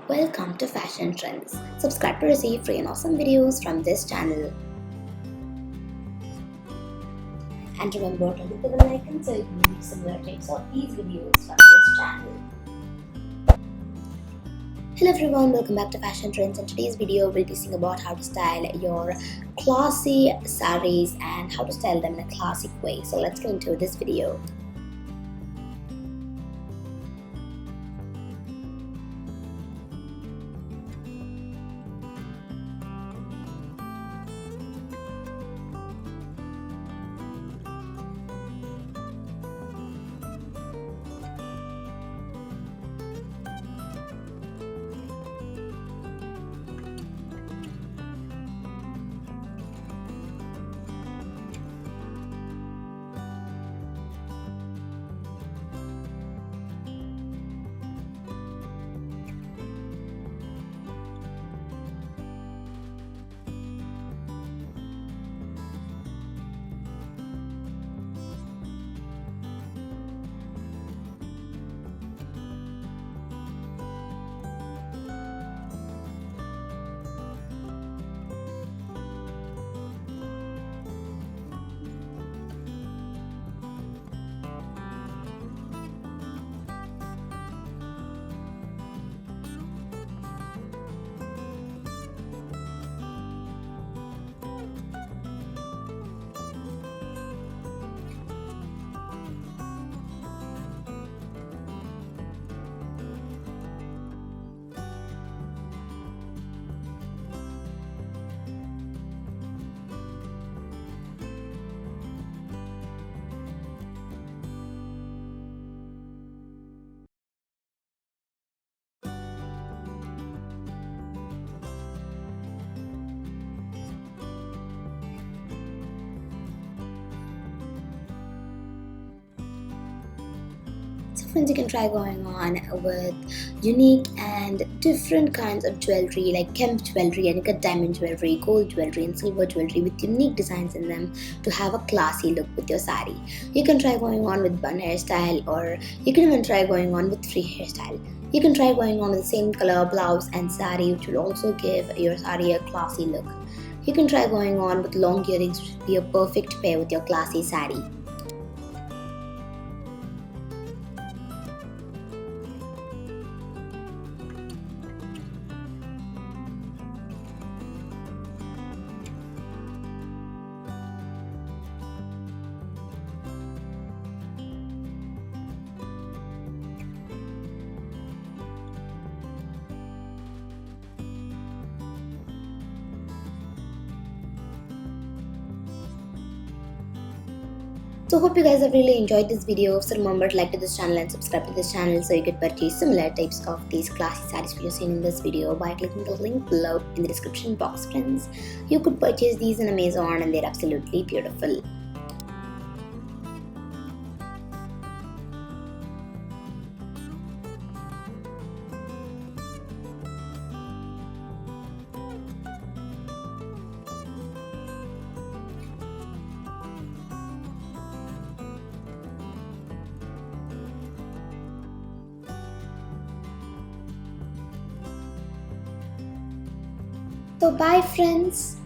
Welcome to Fashion Trends. Subscribe to receive free and awesome videos from this channel. And remember to hit the bell icon so you can receive similar tips of these videos from this channel. Hello everyone, welcome back to Fashion Trends. In today's video, we'll be seeing about how to style your classy sarees and how to style them in a classic way. So let's get into this video. So friends, you can try going on with unique and different kinds of jewelry like kemp jewelry and cut diamond jewelry, gold jewelry and silver jewelry with unique designs in them to have a classy look with your saree. You can try going on with bun hairstyle, or you can even try going on with free hairstyle. You can try going on with the same color blouse and saree, which will also give your saree a classy look. You can try going on with long earrings, which will be a perfect pair with your classy saree. So hope you guys have really enjoyed this video. So remember to like to this channel and subscribe to this channel so you can purchase similar types of these classy sarees which you've seen in this video by clicking the link below in the description box, friends. You could purchase these on Amazon and they're absolutely beautiful. So bye friends.